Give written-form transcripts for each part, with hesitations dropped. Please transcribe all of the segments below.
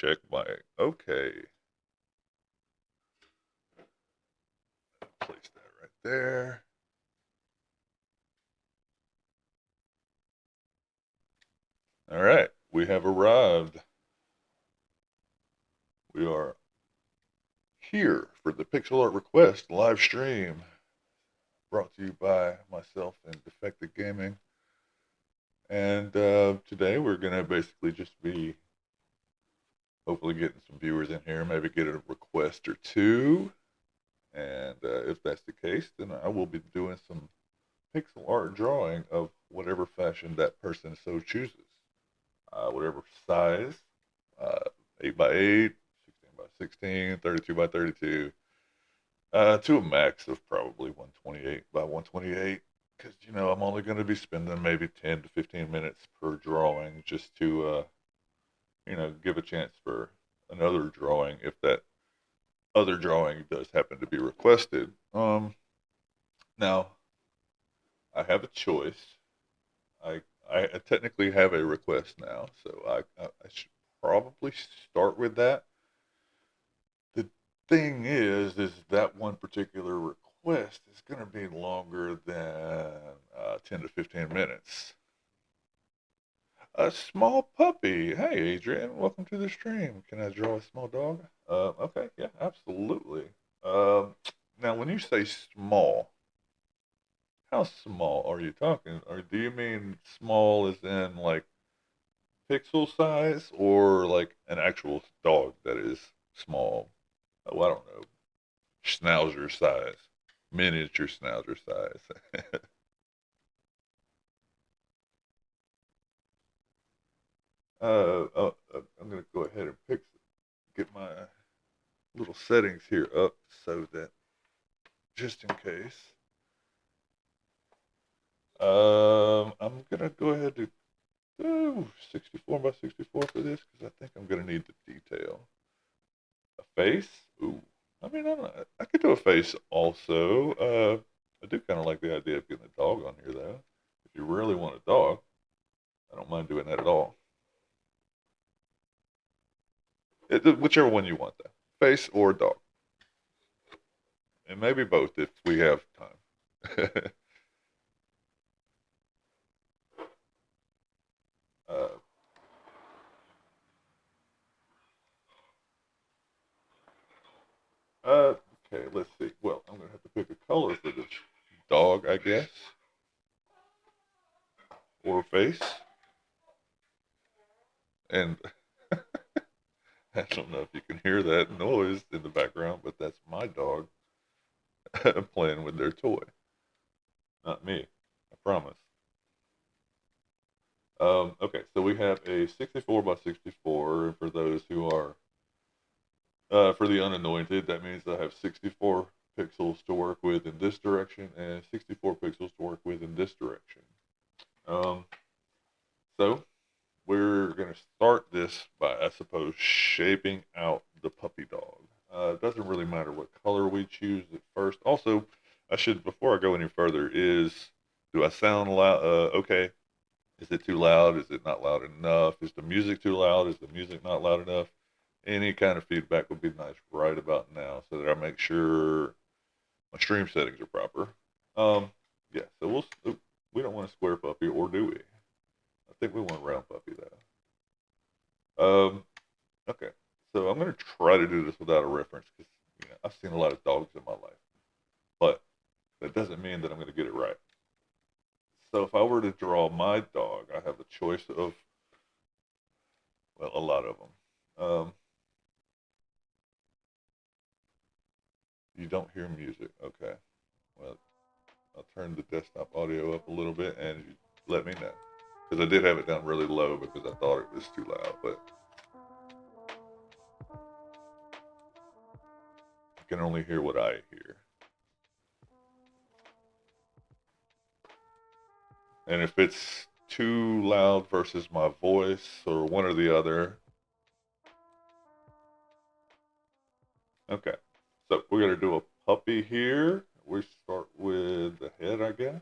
Check mic. Okay. Place that right there. All right. We have arrived. We are here for the Pixel Art Request live stream brought to you by myself and Defected Gaming. And today we're going to basically just be hopefully getting some viewers in here, maybe get a request or two. And if that's the case, then I will be doing some pixel art drawing of whatever fashion that person so chooses. Whatever size, uh, 8 by 8, 16 by 16, 32 by 32, to a max of probably 128 by 128. Because, I'm only going to be spending maybe 10 to 15 minutes per drawing just to, give a chance for another drawing if that other drawing does happen to be requested. Now, I have a choice. I I technically have a request now, so I should probably start with that. The thing is that one particular request is going to be longer than 10 to 15 minutes. A small puppy. Hey, Adrian, welcome to the stream. Can I draw a small dog? Okay, yeah, absolutely. Um, Now, when you say small, how small are you talking? Or do you mean small as in like pixel size or like an actual dog that is small? Oh, I don't know. Schnauzer size, miniature schnauzer size. I'm going to go ahead and get my little settings here up so that just in case. I'm going to go ahead and do 64 by 64 for this because I think I'm going to need the detail. A face? Ooh. I mean, I could do a face also. I do kind of like the idea of getting a dog on here, though. If you really want a dog, I don't mind doing that at all. Whichever one you want, though. Face or dog. And maybe both if we have time. uh, okay, let's see. Well, I'm going to have to pick a color for this dog, I guess. Or face. And I don't know if you can hear that noise in the background, but that's my dog playing with their toy. Not me, I promise. Okay, so we have a 64 by 64. For those who are, for the unanointed, that means I have 64 pixels to work with in this direction and 64 pixels to work with in this direction. Um, so we're going to start this by, I suppose, shaping out the puppy dog. It doesn't really matter what color we choose at first. Also, before I go any further, do I sound loud? Okay. Is it too loud? Is it not loud enough? Is the music too loud? Is the music not loud enough? Any kind of feedback would be nice right about now so that I make sure my stream settings are proper. Um, yeah, so we don't want a square puppy, or do we? I think we want a round puppy though. Okay, so I'm gonna try to do this without a reference because I've seen a lot of dogs in my life, but that doesn't mean that I'm gonna get it right. So if I were to draw my dog, I have a choice of, well, a lot of them. You don't hear music, okay? Well, I'll turn the desktop audio up a little bit and you let me know because I did have it down really low because I thought it was too loud, but you can only hear what I hear. And if it's too loud versus my voice or one or the other, okay. So we're gonna do a puppy here. We start with the head, I guess.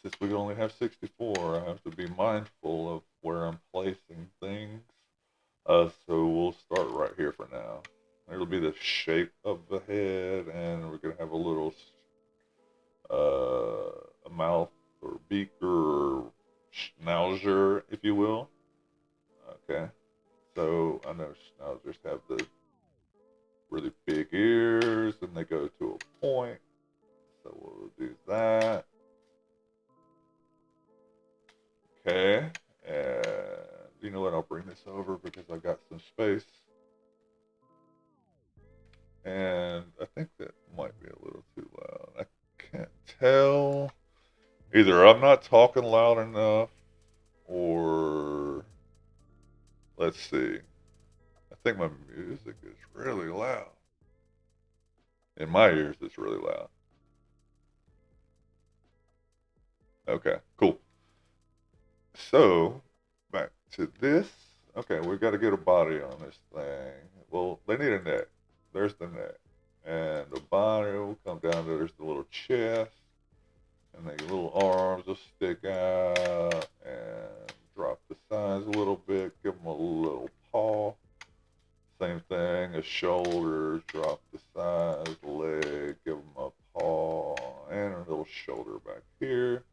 Since we only have 64, I have to be mindful of where I'm placing things. So we'll start right here for now. It'll be the shape of the head, and we're gonna have a little a mouth or beaker or schnauzer, if you will. Okay. So I know schnauzers have the really big ears, and they go to a point. So we'll do that. Okay. And you know what? I'll bring this over because I got some space. And I think that might be a little too loud. I can't tell. Either I'm not talking loud enough, or let's see. I think my music is really loud. In my ears, it's really loud. Okay, cool. So, back to this. Okay, we've got to get a body on this thing. Well, they need a neck. There's the neck. And the body will come down to there's the little chest. And the little arms will stick out and drop the size a little bit. Give them a little paw. Same thing, a shoulder, drop the size, leg, give them a paw, and a little shoulder back here.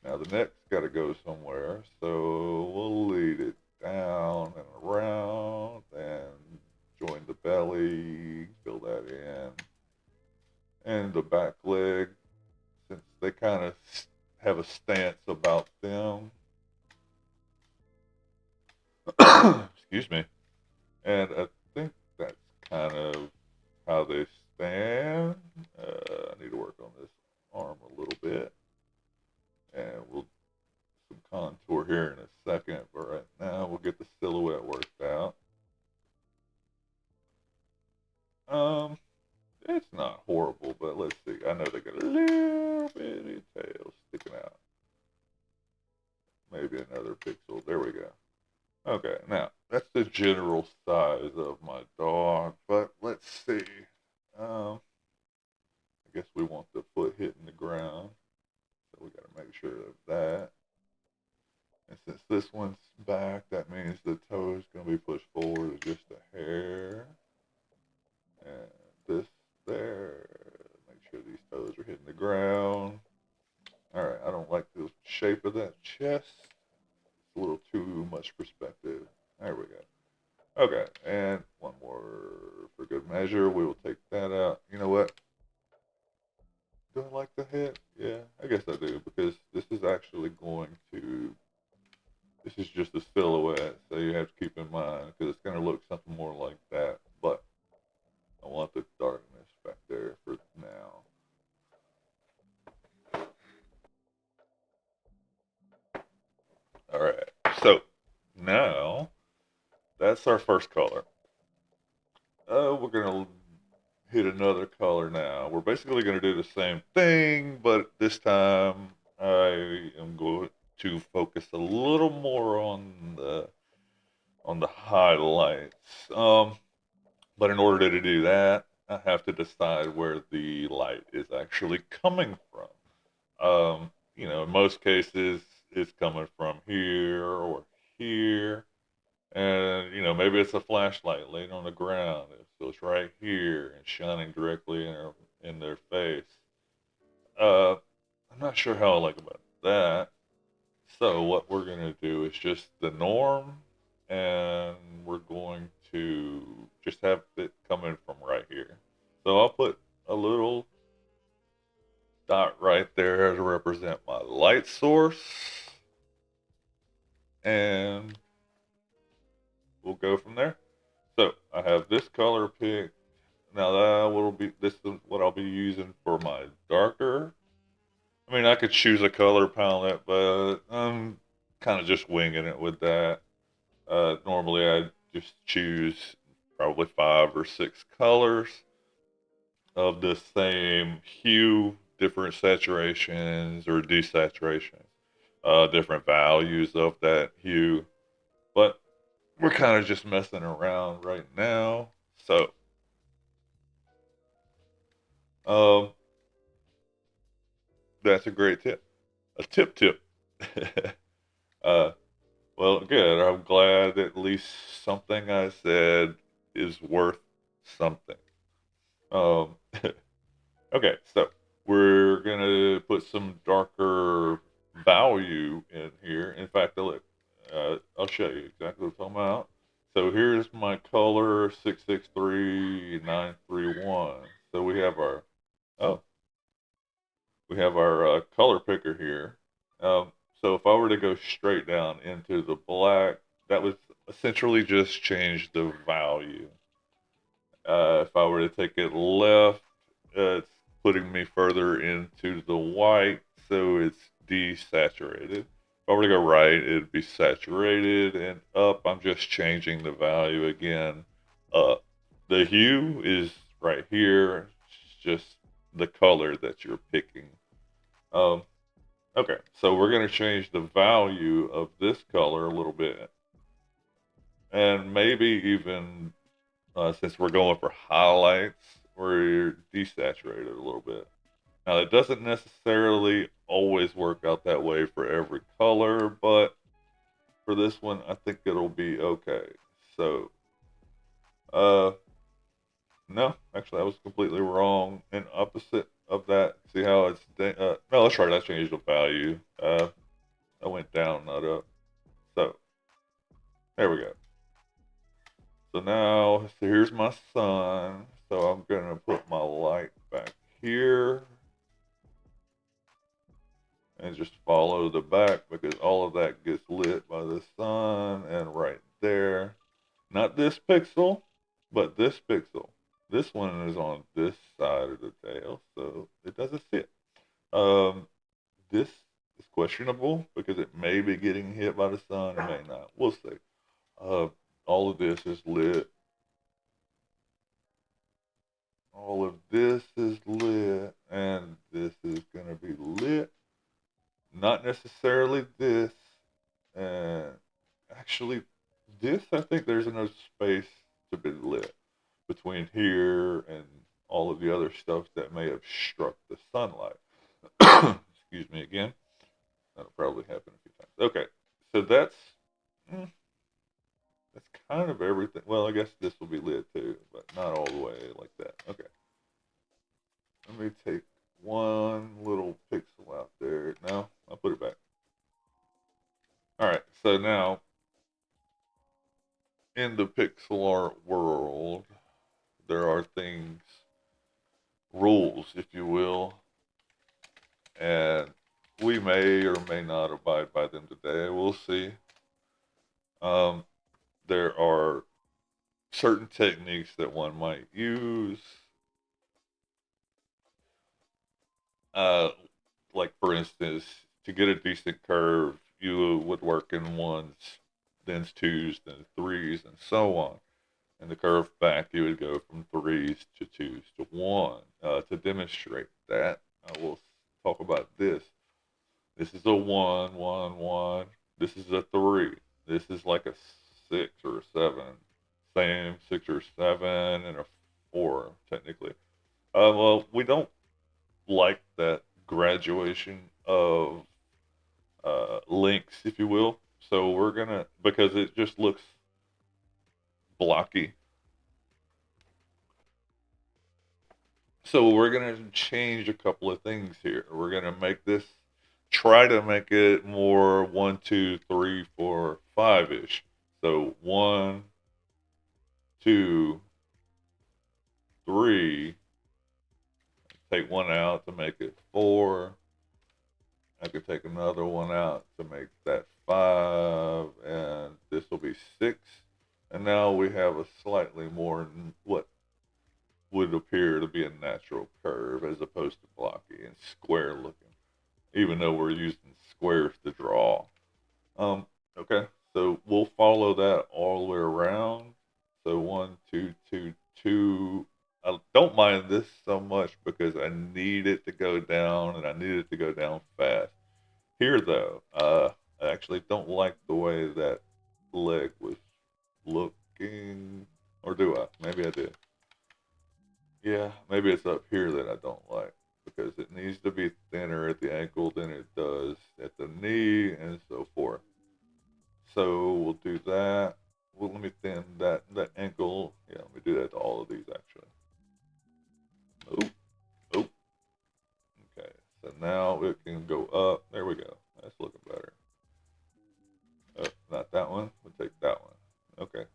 Now the neck's got to go somewhere, so we'll lead it down and around and join the belly, fill that in, and the back leg, since they kind of have a stance about them. Excuse me. And I think that's kind of how they stand. I need to work on this arm a little bit. And we'll some contour here in a second, but right now we'll get the silhouette worked out. It's not horrible, but let's see. I know they got a little bitty tail sticking out. Maybe another pixel. There we go. Okay, now that's the general size of my dog, but let's see. I guess we want the foot hitting the ground, so we got to make sure of that. And since this one's back, that means the toe is going to be pushed forward just a hair. And this there. Make sure these toes are hitting the ground. All right, I don't like the shape of that chest. It's a little too much perspective. There we go. Okay, and one more for good measure. We will take that out. You know what? Do I like the head? Yeah, I guess I do, because this is actually going to, this is just a silhouette, so you have to keep in mind, because it's going to look something more like that, but I want the darkness back there for now. All right, so now that's our first color. We're going to hit another color now. We're basically going to do the same thing, but this time I am going to focus a little more on the highlights. But in order to do that, I have to decide where the light is actually coming from. In most cases, it's coming from here or here. And, maybe it's a flashlight laying on the ground. So it's right here and shining directly in their face. I'm not sure how I like about that. So what we're going to do is just the norm, and we're going to just have it coming from right here. So I'll put a little dot right there to represent my light source, and we'll go from there. So I have this color picked. Now that will be, this is what I'll be using for my darker. I mean, I could choose a color palette, but I'm kind of just winging it with that. Normally, I just choose probably 5 or 6 colors of the same hue, different saturations or desaturations, different values of that hue. But we're kind of just messing around right now. So, um, that's a great tip. A tip. uh, Well, good. I'm glad at least something I said is worth something. Um, okay, so we're gonna put some darker value in here. In fact, look, I'll show you exactly what I'm talking about. So here's my color 663931. So oh we have our color picker here. So if I were to go straight down into the black, that would essentially just change the value. If I were to take it left, it's putting me further into the white, so it's desaturated. If I were to go right, it'd be saturated, and up, I'm just changing the value again. Up. The hue is right here. It's just the color that you're picking. Um, okay, so we're going to change the value of this color a little bit, and maybe even since we're going for highlights, we're desaturated a little bit. Now, it doesn't necessarily always work out that way for every color, but for this one, I think it'll be okay. So, uh, no, actually, I was completely wrong. And opposite of that, see how it's no, that's right. I changed the value. I went down, not up. So there we go. So now, so here's my sun. So I'm gonna put my light back here and just follow the back because all of that gets lit by the sun and right there. Not this pixel, but this pixel. This one is on this side of the tail, so it doesn't see it. This is questionable because it may be getting hit by the sun, it may not. We'll see. Uh, all of this is lit. All of this is lit, and this is going to be lit. Not necessarily this. And actually, this, I think there's enough space to be lit between here and all of the other stuff that may have struck the sunlight. Excuse me again. That'll probably happen a few times. Okay, so mm, that's kind of everything. Well, I guess this will be lit too, but not all the way like that. Okay, let me take one little pixel out there. No, I'll put it back. All right, so now in the pixel art world, there are things, rules, if you will, and we may or may not abide by them today. We'll see. Um, there are certain techniques that one might use. Uh, like, for instance, to get a decent curve, you would work in ones, then twos, then threes, and so on. And the curve back, you would go from threes to twos to one. To demonstrate that, I will talk about this. This is a one, one, one. This is a three. This is like a six or a seven. Same six or seven and a four, technically. Well, we don't like that graduation of links, if you will. So we're gonna, because it just looks blocky. So we're gonna change a couple of things here. We're gonna make this, try to make it more one, two, three, four, five ish. So one, two, three. Take one out to make it four. I could take another one out to make that five, and this will be six. And now we have a slightly more what would appear to be a natural curve as opposed to blocky and square looking, even though we're using squares to draw. Um, okay, so we'll follow that all the way around. So one, two, two, two. I don't mind this so much because I need it to go down and I need it to go down fast. Here, though, I actually don't like the way that leg was looking. Or do I? Maybe I did. Yeah, maybe it's up here that I don't like because it needs to be thinner at the ankle than it does at the knee and so forth. So we'll do that. Well, let me thin that angle. Yeah, let me do that to all of these actually. Oh, oh. Okay. So now it can go up. There we go. That's looking better. Not that one. We'll take that one. Okay,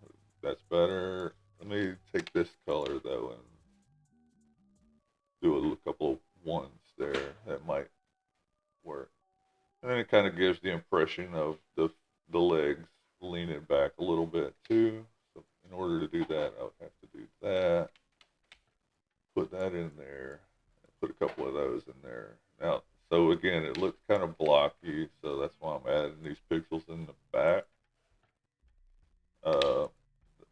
that's better. Let me take this color though and do a couple of ones there. That might work. And then it kind of gives the impression of the legs leaning back a little bit too. So in order to do that, I would have to do that. Put that in there. Put a couple of those in there. Now, so again, it looks kind of blocky, so that's why I'm adding these pixels in the back. Uh,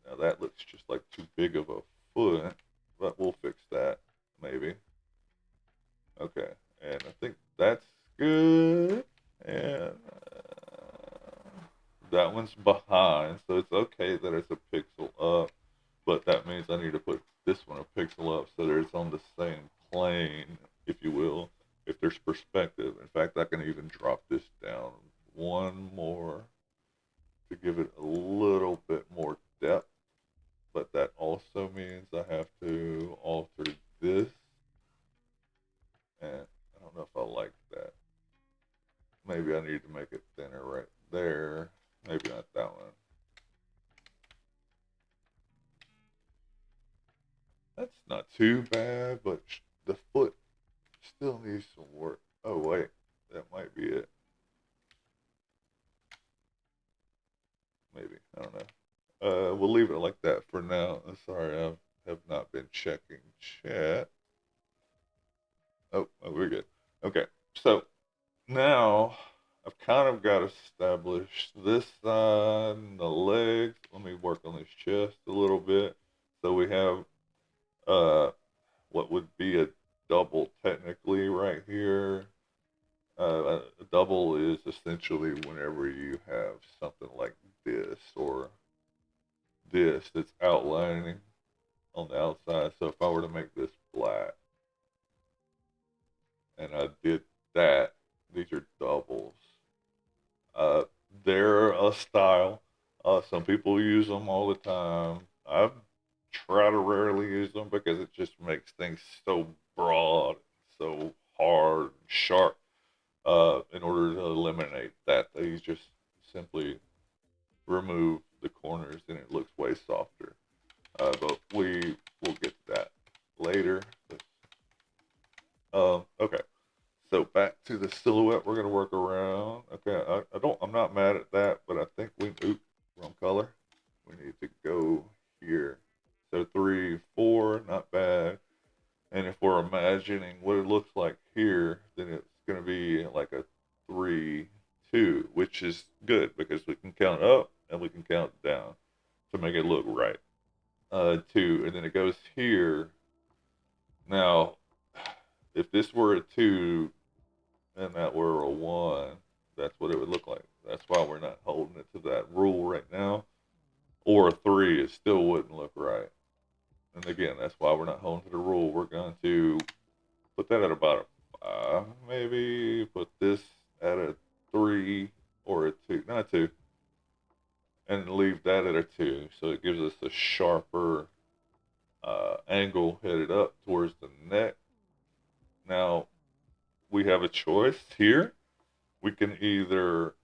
Now that looks just like too big of a foot, but we'll fix that maybe. Okay, and I think that's good. And that one's behind, so it's okay that it's a pixel up, but that means I need to put this one a pixel up so that it's on the same plane, if you will, if there's perspective. In fact, I can even drop this down one more to give it a little bit more depth, but that also means I have to alter this, and I don't know if I like that. Maybe I need to make it thinner right there. Maybe not that one. That's not too bad, but the foot still needs some work. Oh, wait. That might be it. Maybe. I don't know. We'll leave it like that for now. I'm sorry, I have not been checking chat. Oh, we're good. Okay. So now I've kind of got established this side and the legs. Let me work on this chest a little bit. So we have uh, what would be a double technically right here. A double is essentially whenever you have something like this or this that's outlining on the outside. So if I were to make this black and I did that, these are doubles. Uh, they're a style. Some people use them all the time. I try to rarely use them because it just makes things so broad, so hard, sharp. In order to eliminate that, they just simply remove the corners and it looks way softer. But we will get to that later. Okay. So back to the silhouette we're gonna work around. Okay, I'm not mad at that, but I think wrong color. We need to go here. So 3, 4, not bad. And if we're imagining what it looks like here, then it's gonna be like a 3, 2, which is good because we can count up and we can count down to make it look right. 2, and then it goes here. Now, if this were a 2, and that were a 1, that's what it would look like. That's why we're not holding it to that rule right now. Or a 3, it still wouldn't look right. And again, that's why we're not holding to the rule. We're going to put that at about a 5, maybe. Put this at a 3 or a 2, not a 2. And leave that at a 2. So it gives us a sharper angle headed up towards the neck. Now, we have a choice here. We can either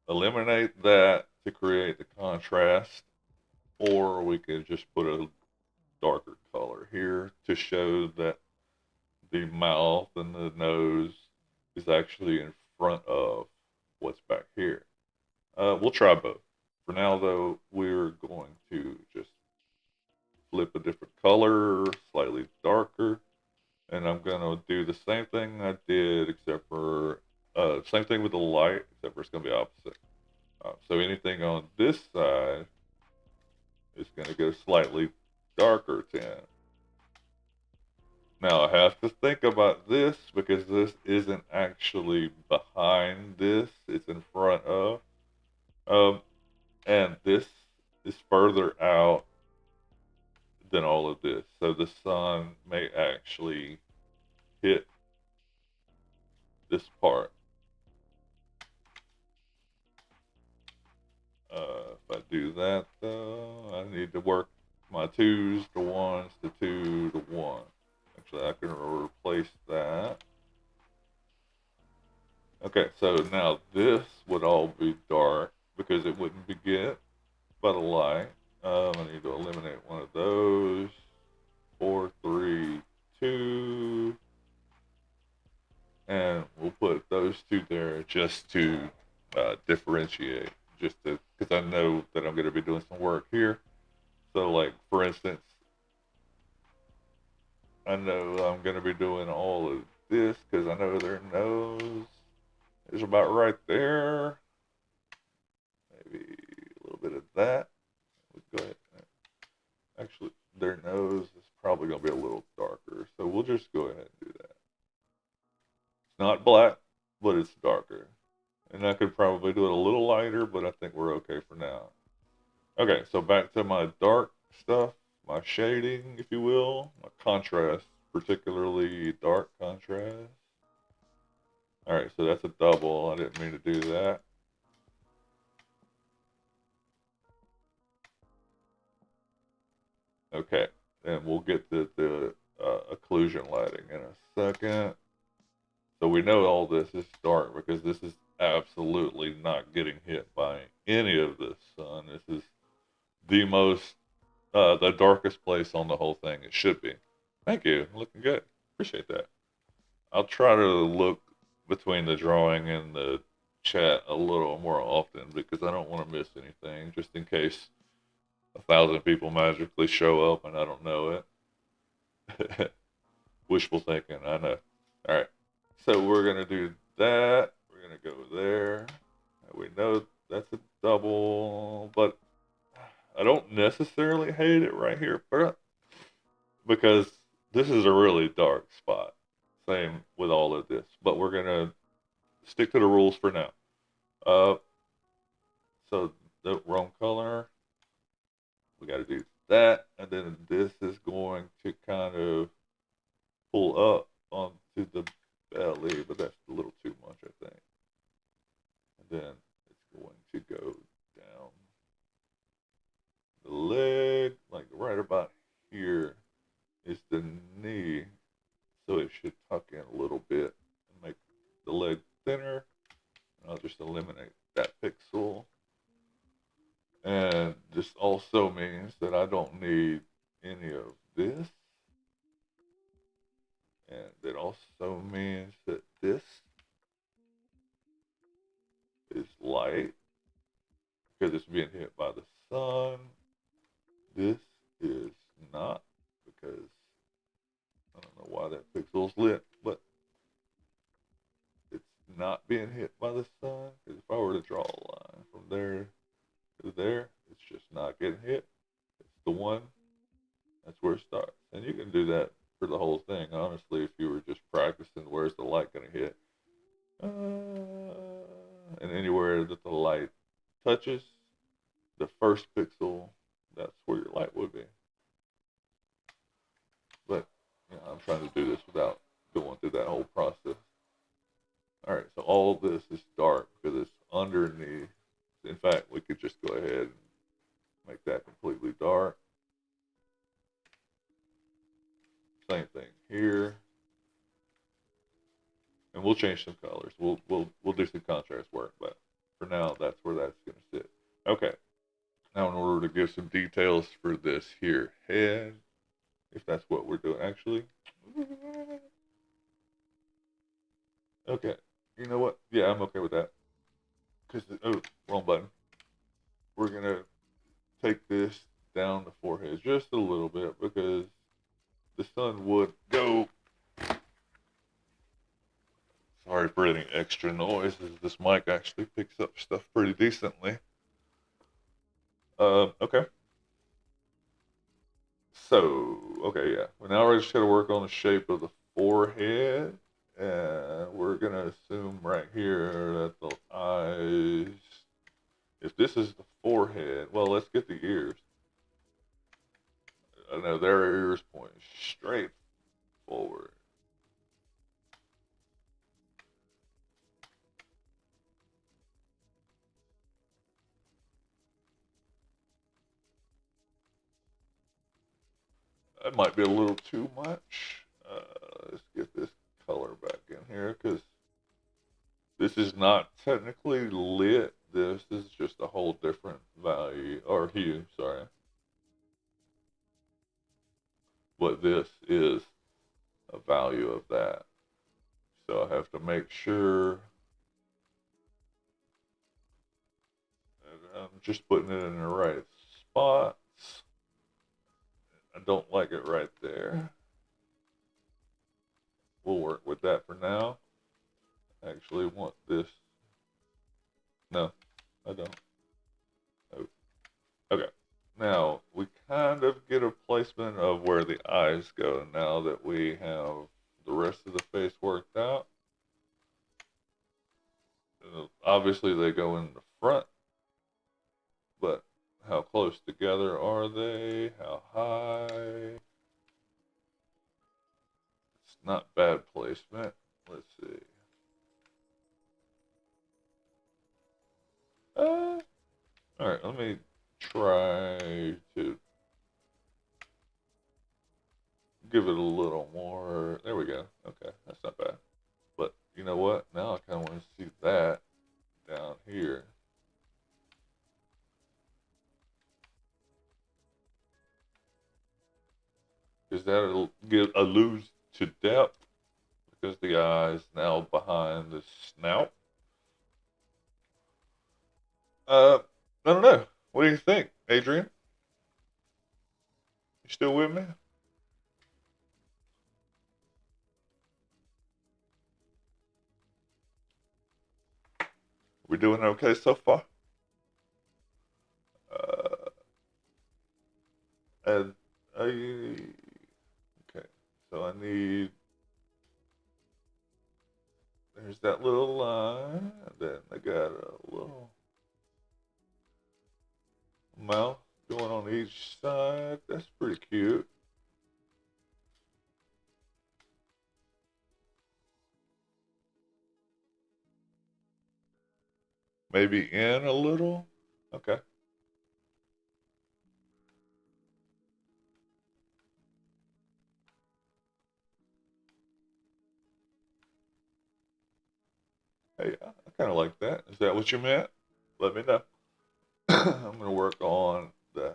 eliminate that to create the contrast, or we can just put a darker color here to show that the mouth and the nose is actually in front of what's back here. We'll try both. For now, though, we're going to just flip a different color, slightly darker, and I'm going to do the same thing I did, except for same thing with the light, except for it's going to be opposite. So anything on this side is going to go slightly darker tint. Now I have to think about this because this isn't actually behind this, it's in front of. And this is further out than all of this. So the sun may actually hit this part. If I do that though, I need to work my 2s to 1s to 2 to 1. Actually, I can replace that. Okay, so now this would all be dark because it wouldn't be get by the light. I need to eliminate one of those. 4, 3, 2. And we'll put those two there just to differentiate. Just to, because I know that I'm going to be doing some work here. So, like, for instance, I know I'm going to be doing all of this because I know their nose is about right there. Maybe a little bit of that. Let's go ahead. Actually, their nose is probably going to be a little darker. So we'll just go ahead and do that. It's not black, but it's darker. And I could probably do it a little lighter, but I think we're okay for now. Okay, so back to my dark stuff, my shading, if you will, my contrast, particularly dark contrast. All right, so that's a double. I didn't mean to do that. Okay, and we'll get the occlusion lighting in a second. So we know all this is dark because this is absolutely not getting hit by any of the sun. This is the most, the darkest place on the whole thing. It should be. Thank you. Looking good. Appreciate that. I'll try to look between the drawing and the chat a little more often because I don't want to miss anything, just in case 1,000 people magically show up and I don't know it. Wishful thinking, I know. All right, so we're gonna do that. We're gonna go there. We know that's a double, but I don't necessarily hate it right here, but because this is a really dark spot. Same with all of this, but we're gonna stick to the rules for now. Uh, so the wrong color, we got to do that, and then this is going to kind of pull up onto the belly, but that's a little too much, I think. And then it's going to go down the leg, like right about here is the knee, so it should tuck in a little bit and make the leg thinner. And I'll just eliminate that pixel. And this also means that I don't need any of this. And it also means that this is light because it's being hit by the sun. This is not because I don't know why that pixel's lit, but it's not being hit by the sun. Because if I were to draw a line from there to there, it's just not getting hit. It's the one. That's where it starts. And you can do that for the whole thing, honestly, if you were just practicing where's the light going to hit. And anywhere that the light touches, the first pixel, that's where your light would be. But I'm trying to do this without going through that whole process. All right, so all of this is dark because it's underneath. In fact, we could just go ahead and make that completely dark. Same thing here. And we'll change some colors. We'll do some contrast work, but for now, that's where that's going to sit. Okay. Now, in order to give some details for this here head, if that's what we're doing, actually. Okay. You know what? Yeah, I'm okay with that. Because, oh, wrong button. We're going to take this down the forehead just a little bit because the sun would go. Sorry for any extra noise, as this mic actually picks up stuff pretty decently. Okay. So, okay, yeah. Well, now we're just going to work on the shape of the forehead. And we're going to assume right here that the eyes, if this is the forehead, well, let's get the ears. I know their ears point straight forward. That might be a little too much. Let's get this color back in here because this is not technically lit. This is just a whole different value or hue, sorry. But this is a value of that. So I have to make sure that I'm just putting it in the right spots. I don't like it right there. We'll work with that for now. I actually want this. No, I don't. Oh. Okay. Now we kind of get a placement of where the eyes go now that we have the rest of the face worked out. Obviously they go in the front, but how close together are they? How high? It's not bad placement. Let's see. All right, let me try to give it a little more. There we go. Okay, that's not bad. But you know what? Now I kind of want to see that down here. Because that'll alludes to depth because the eye is now behind the snout. I don't know. What do you think, Adrian? You still with me? We doing okay so far? Uh, and I okay. So I need. There's that little line. And then I got a little mouth going on each side. That's pretty cute. Maybe in a little. Okay. Hey, I kind of like that. Is that what you meant? Let me know. I'm going to work on the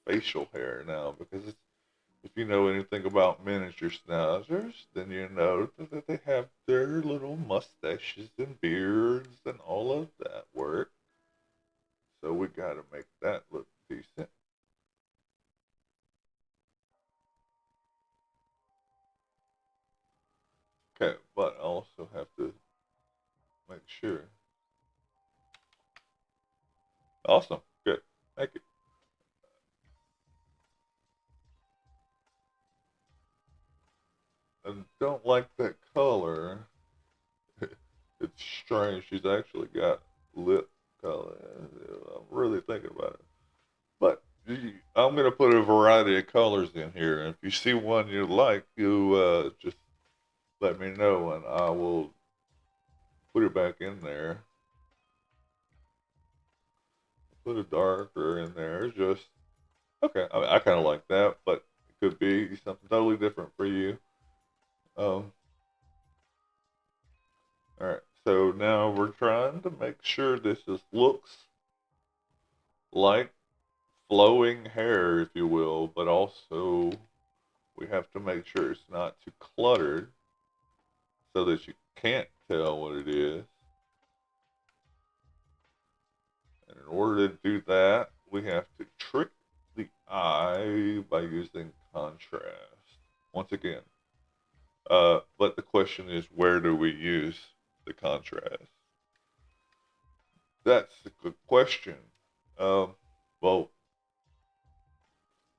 facial hair now because if you know anything about miniature schnauzers, then you know that they have their little mustaches and beards and all of that work. So we got to make that look decent. Okay, but I also have to make sure. Awesome. Good. Thank you. I don't like that color. It's strange. She's actually got lip color. I'm really thinking about it. But I'm going to put a variety of colors in here. And if you see one you like, you just let me know and I will put it back in there. Put a darker in there. Just, okay. I kind of like that, but it could be something totally different for you. Um, all right. So now we're trying to make sure this looks like flowing hair, if you will, but also we have to make sure it's not too cluttered so that you can't tell what it is. And in order to do that, we have to trick the eye by using contrast. Once again, but the question is, where do we use the contrast? That's a good question. Well,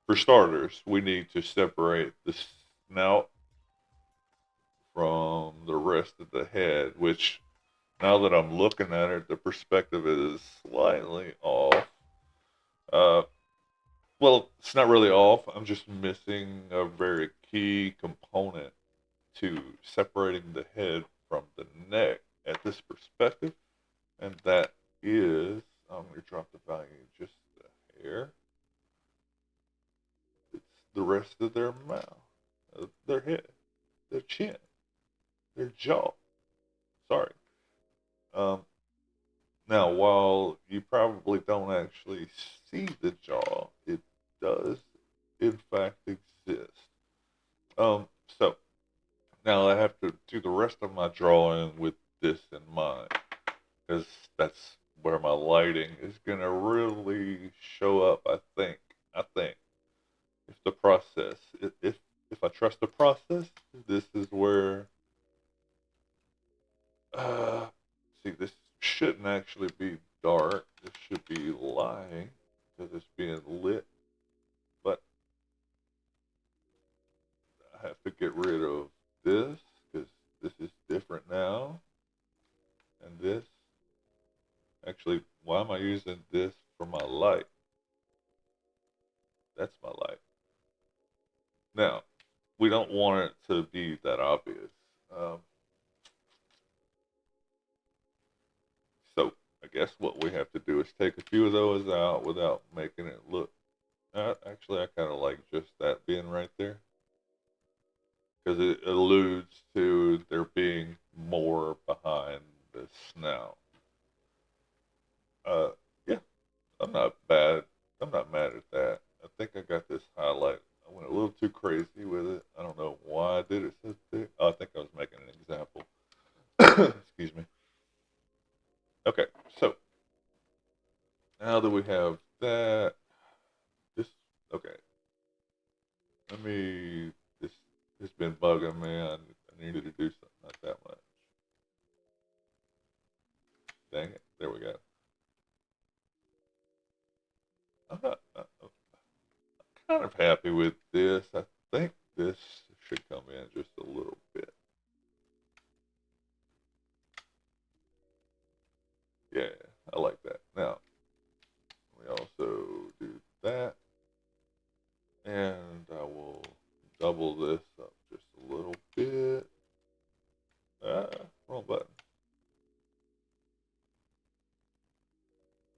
for starters, we need to separate the snout from the rest of the head, which now that I'm looking at it, the perspective is slightly off. Uh, well, it's not really off. I'm just missing a very key component to separating the head from the neck at this perspective, and that is, I'm going to drop the value just a hair. It's the rest of their mouth, their head, their chin, their jaw. Sorry. Um, Now, while you probably don't actually see the jaw, it does, in fact, exist. So now I have to do the rest of my drawing with this in mind, because that's where my lighting is gonna really show up. I think if the process, if I trust the process, this is where. Uh, See, this shouldn't actually be dark. This should be light because it's being lit. But I have to get rid of this because this is different now. And this, actually, why am I using this for my light? That's my light. Now, we don't want it to be that obvious. Um, so I guess what we have to do is take a few of those out without making it look. Actually, I kind of like just that being right there, because it alludes to there being more behind the snout. Uh, yeah, I'm not bad. I'm not mad at that. I think I got this highlight. I went a little too crazy with it. I don't know why I did it so thick. Oh, I think I was making an example. Excuse me. Okay, so now that we have that, this okay. Let me. This has been bugging me. I needed to do something like that much. Dang it! There we go. I'm not. Kind of happy with this. I think this should come in just a little bit. Yeah, I like that. Now, we also do that. And I will double this up just a little bit. Ah, wrong button.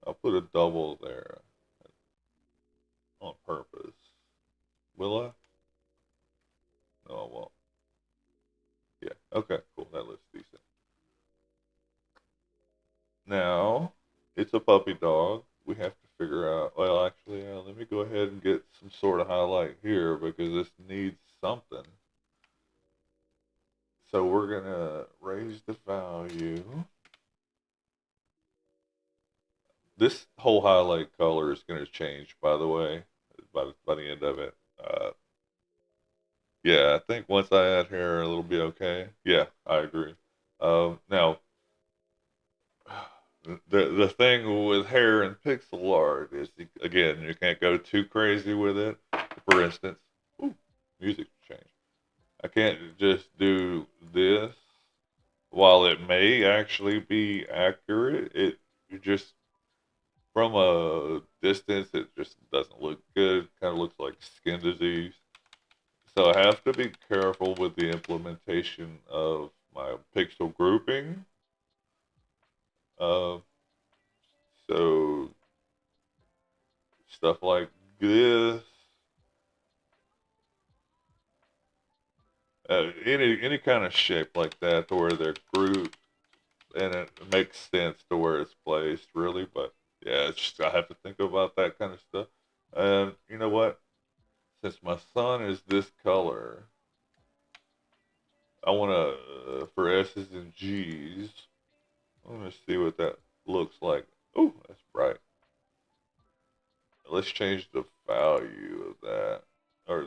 I'll put a double there on purpose. Will I? No, I won't. Yeah, okay, cool. That looks decent. Now, it's a puppy dog. We have to figure out. Well, actually, let me go ahead and get some sort of highlight here because this needs something. So we're gonna raise the value. This whole highlight color is gonna change, by the way, by the end of it. Yeah, I think once I add hair, it'll be okay. Yeah, I agree. Now, the thing with hair and pixel art is, again, you can't go too crazy with it. For instance, ooh, music change. I can't just do this. While it may actually be accurate, it you just from a distance, it just doesn't look good. Kind of looks like skin disease. So I have to be careful with the implementation of my pixel grouping. Uh, so stuff like this, any kind of shape like that, to where they're grouped and it makes sense to where it's placed, really. But yeah, it's just, I have to think about that kind of stuff. And you know what? Since my son is this color, I want to for S's and G's. I want to see what that looks like. Oh, that's bright. Let's change the value of that. Or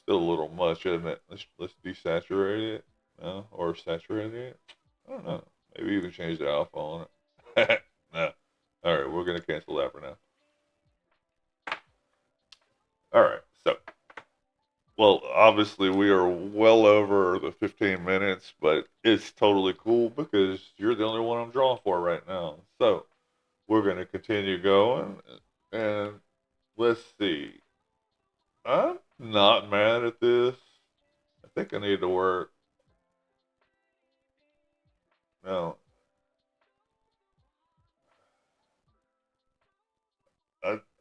still a little much, isn't it? Let's desaturate it, no, or saturate it. I don't know. Maybe even change the alpha on it. No. All right, we're gonna cancel that for now. All right. So, well, obviously we are well over the 15 minutes, but it's totally cool because you're the only one I'm drawing for right now. So we're gonna continue going, and let's see. I'm not mad at this. I think I need to work. No,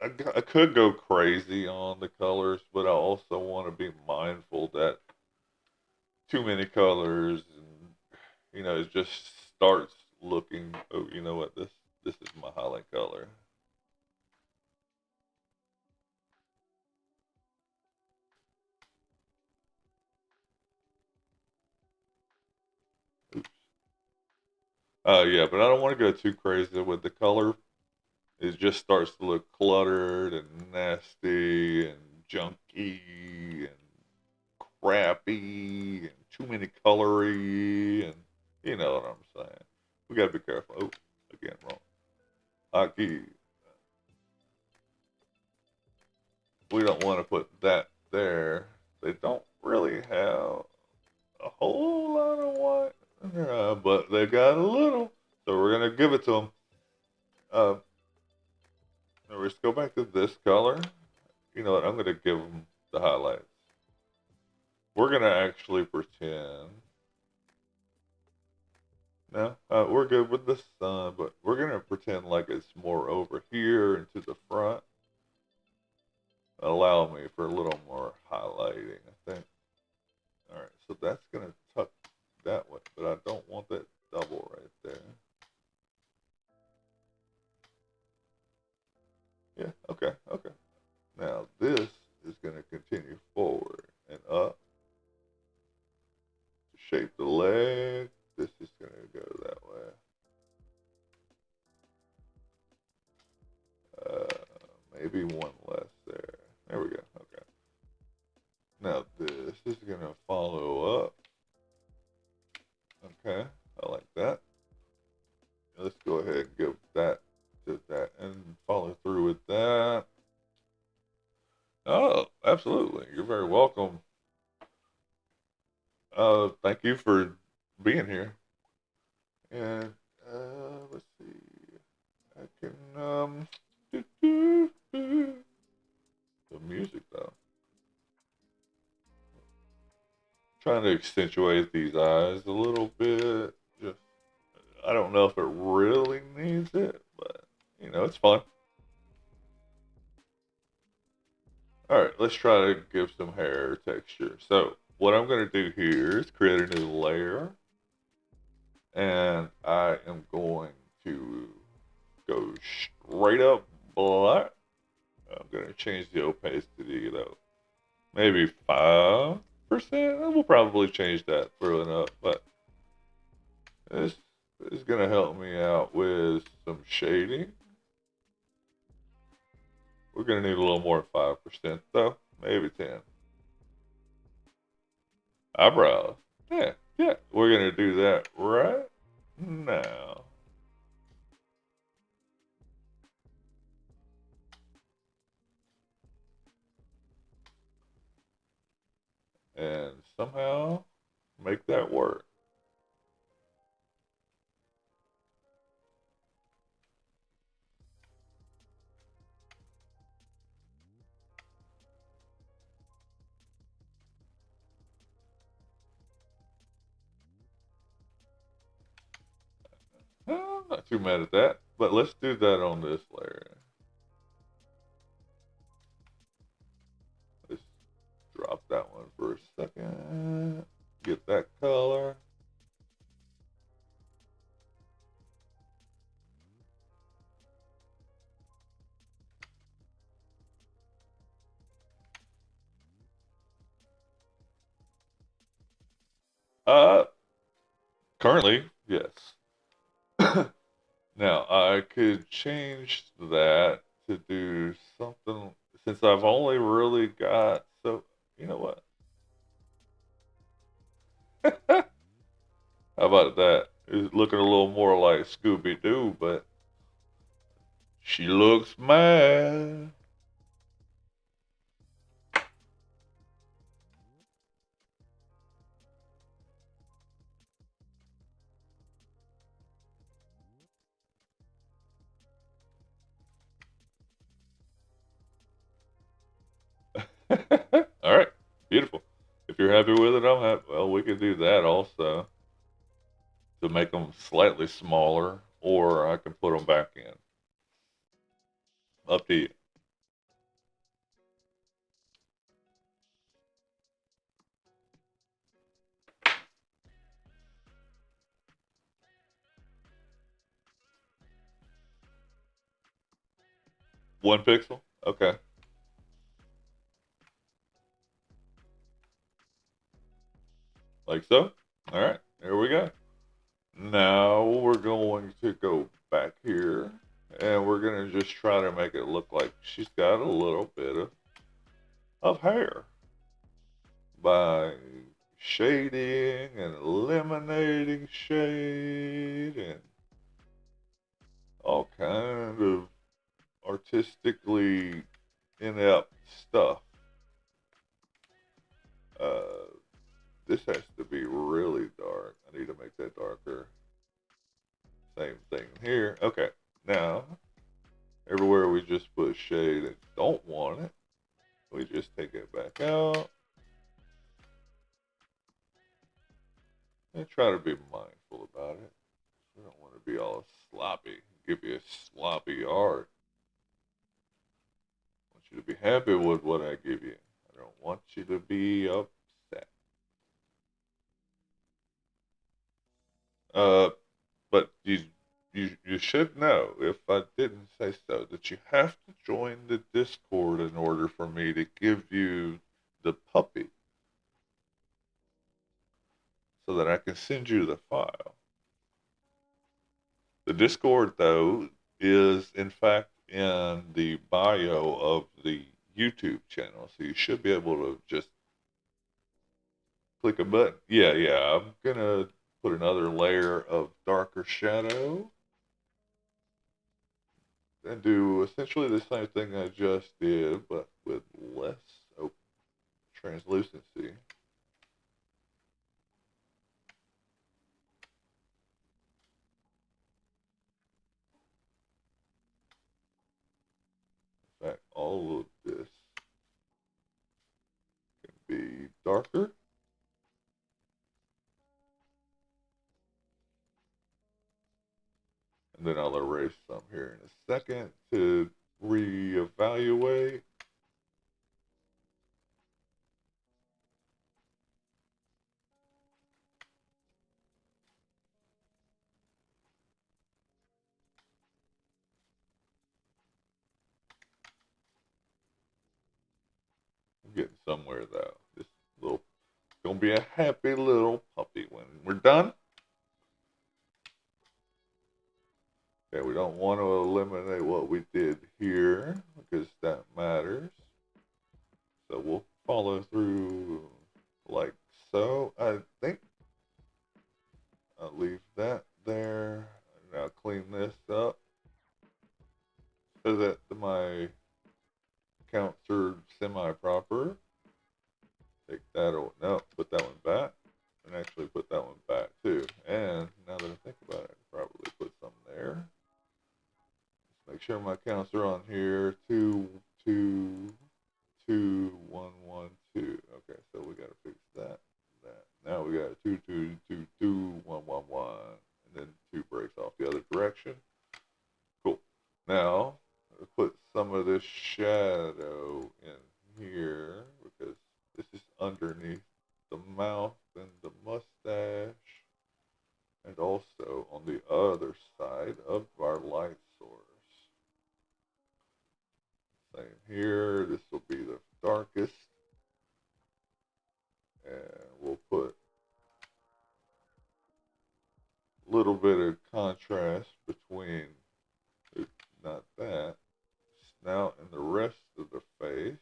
I could go crazy on the colors, but I also want to be mindful that too many colors and it just starts looking. Oh, you know what? This is my highlight color. Oops. Yeah, but I don't want to go too crazy with the color. It just starts to look cluttered and nasty and junky and crappy and too many colory and you know what I'm saying. We gotta be careful. Oh, again, wrong. Hockey. We don't want to put that there. They don't really have a whole lot of white, but they got a little, so we're gonna give it to them. Uh, let's go back to this color. You know what? I'm gonna give them the highlights. We're gonna actually pretend. No, we're good with the sun, but we're gonna pretend like it's more over here and to the front. Allow me for a little more highlighting, I think. All right, so that's gonna tuck that way, but I don't want that double right there. Yeah, okay, okay. Now this is gonna continue forward and up to shape the leg. This is gonna go that way. Maybe one less there. There we go. Okay. Now this is gonna follow up. Okay, I like that. Let's go ahead and give that to that and follow through with that. Oh, absolutely. You're very welcome. Thank you for being here. And let's see. I can the music though. Trying to accentuate these eyes a little bit. Just I don't know if it really needs it, but it's fun. All right, let's try to give some hair texture. So what I'm going to do here is create a new layer, and I am going to go straight up black. I'm going to change the opacity though, maybe 5%. We'll probably change that through up, but this is going to help me out with some shading. We're going to need a little more 5% though, maybe 10. Eyebrows. Yeah, yeah. We're going to do that right now. And somehow make that work. I'm not too mad at that, but let's do that on this layer. Let's drop that one for a second. Get that color. Uh, Currently, yes. Now I could change that to do something since I've only really got so you know what? How about that? It's looking a little more like Scooby Doo, but she looks mad. All right, beautiful. If you're happy with it, I'm happy. Well, we could do that also to make them slightly smaller, or I can put them back in. Up to you. 1 pixel? Okay. Like so? All right, there we go. Now we're going to go back here and we're going to just try to make it look like she's got a little bit of hair by shading and eliminating shade and all kind of artistically inept stuff. Uh, this has to be really dark. I need to make that darker. Same thing here. Okay, now everywhere we just put shade and don't want it, we just take it back out and try to be mindful about it. We don't want to be all sloppy, give you a sloppy art. I want you to be happy with what I give you. I don't want you to be upset. Uh, but you should know, if I didn't say so, that you have to join the Discord in order for me to give you the puppy so that I can send you the file. The Discord, though, is in fact in the bio of the YouTube channel, so you should be able to just click a button. Yeah, yeah, I'm gonna put another layer of darker shadow and do essentially the same thing I just did, but with less translucency. In fact, all of this can be darker. And then I'll erase some here in a second to reevaluate. I'm getting somewhere though. This little gonna be a happy little puppy when we're done. Okay, we don't want to eliminate what we did here because that matters. So we'll follow through like so. I think I'll leave that there. Now clean this up so that my counts are semi-proper. Take that away. No, put that one back. And actually put that one back too. And now that I think about it, I can probably put some there. Let's make sure my counts are on here. 2, 2, 2, 1, 1, 2. Okay, so we gotta fix that. Now we got 2, 2, 2, 2, 1, 1, 1. And then 2 breaks off the other direction. Cool. Now, put some of this shadow in here because this is underneath the mouth and the mustache, and also on the other side of our light source. Same here, this will be the darkest, and we'll put a little bit of contrast between, not that, snout and the rest of the face.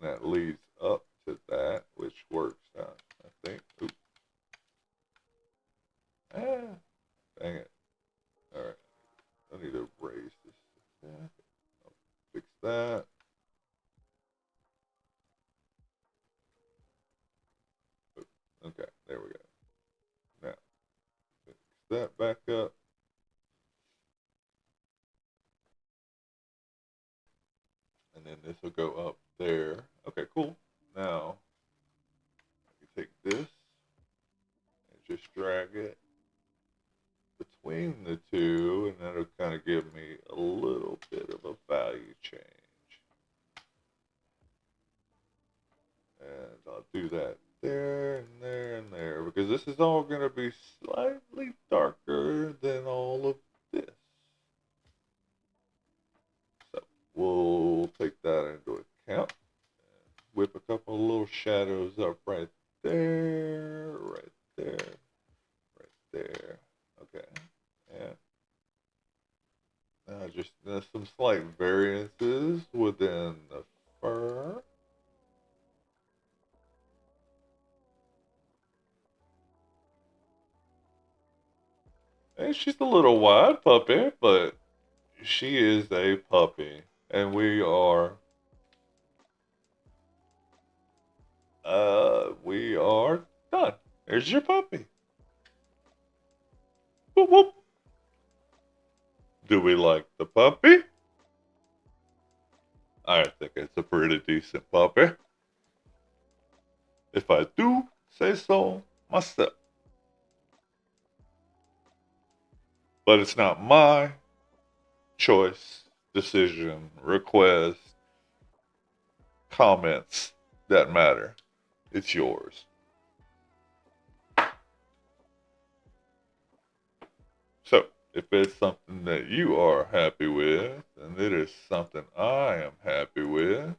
And that leads up to that, which works out, I think. Oops. Ah, dang it. All right. I need to erase this. I'll fix that. Okay, there we go. Now, fix that back up. And then this will go up there. Okay, cool. Now, I can take this and just drag it between the two, and that'll kind of give me a little bit of a value change. And I'll do that there and there and there because this is all going to be slightly darker than all of this. we'll take that into account. Whip a couple of little shadows up right there, right there, right there. Okay. And now just there's some slight variances within the fur. And she's a little wide puppy, but she is a puppy. And we are done. There's your puppy. Whoop whoop. Do we like the puppy? I think it's a pretty decent puppy. If I do say so myself. But it's not my choice, decision, request, comments that matter. It's yours. So, if it's something that you are happy with, and it is something I am happy with,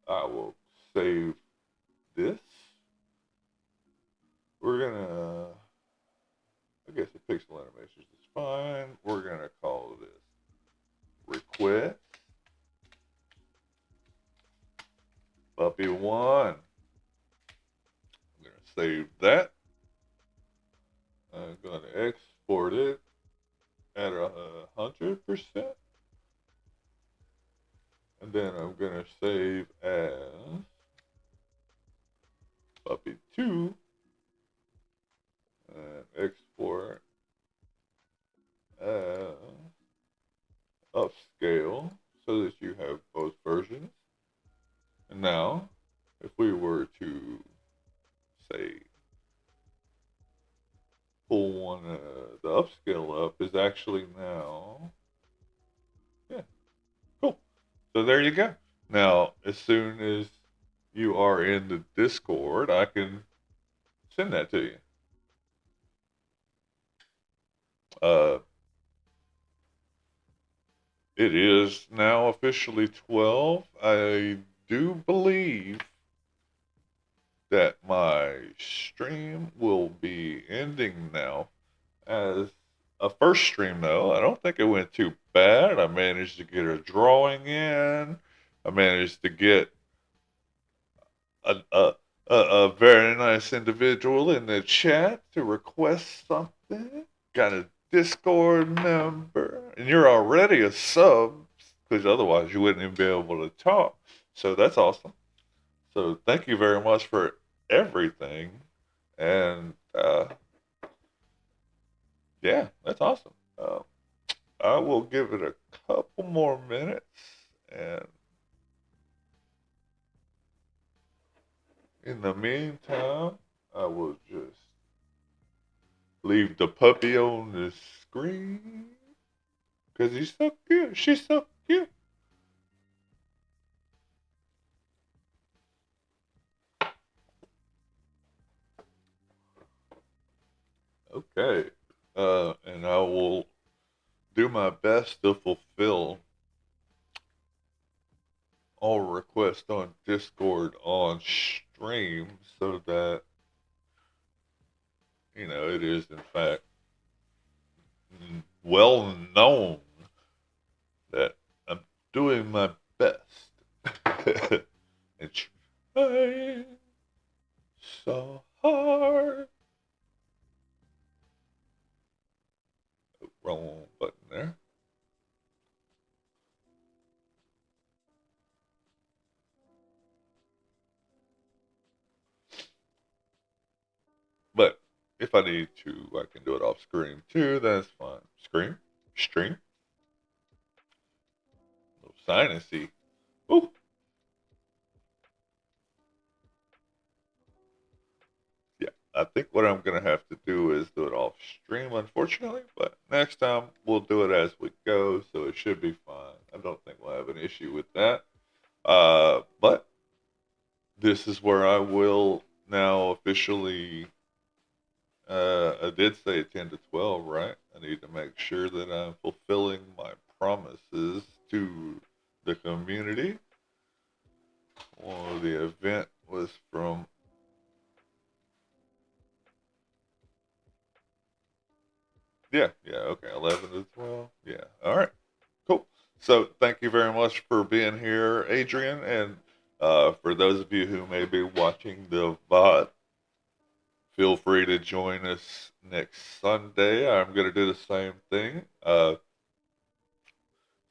I will save this. We're gonna, I guess the pixel animations is fine. We're gonna call this request puppy one. I'm gonna save that. I'm gonna export it at 100%. And then I'm gonna save as puppy 2 and export as upscale so that you have both versions. And now, if we were to say pull one, the upscale up is actually now, yeah, cool. So there you go. Now, as soon as you are in the Discord, I can send that to you. It is now officially 12. I do believe that my stream will be ending now. As a first stream, though, I don't think it went too bad. I managed to get a drawing in. I managed to get a very nice individual in the chat to request something. Got a Discord member, and you're already a sub, because otherwise you wouldn't even be able to talk. So that's awesome. So thank you very much for everything, and yeah, that's awesome. I will give it a couple more minutes, and in the meantime, I will just leave the puppy on the screen because he's so cute. She's so cute. Okay. And I will do my best to fulfill all requests on Discord on stream so that, it is in fact well known that I'm doing my best. And trying so hard. Oh, wrong button there. But if I need to, I can do it off screen too. That's fine. Stream. A little sinusy. Ooh. Yeah, I think what I'm gonna have to do is do it off stream, unfortunately. But next time we'll do it as we go, so it should be fine. I don't think we'll have an issue with that. But this is where I will now officially. I did say 10 to 12, right? I need to make sure that I'm fulfilling my promises to the community. Well, the event was from. Yeah, okay, 11 to 12. Yeah, all right, cool. So thank you very much for being here, Adrian. And for those of you who may be watching the VOD, feel free to join us next Sunday. I'm going to do the same thing.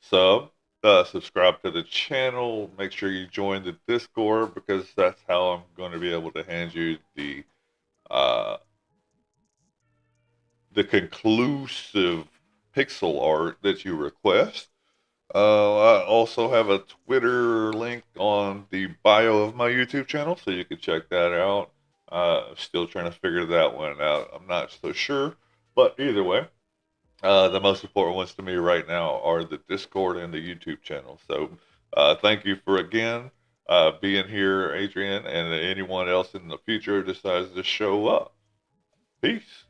Sub, subscribe to the channel. Make sure you join the Discord because that's how I'm going to be able to hand you uh, the conclusive pixel art that you request. I also have a Twitter link on the bio of my YouTube channel, so you can check that out. Still trying to figure that one out. I'm not so sure, but either way, the most important ones to me right now are the Discord and the YouTube channel. So, thank you for again being here, Adrian, and anyone else in the future decides to show up. Peace.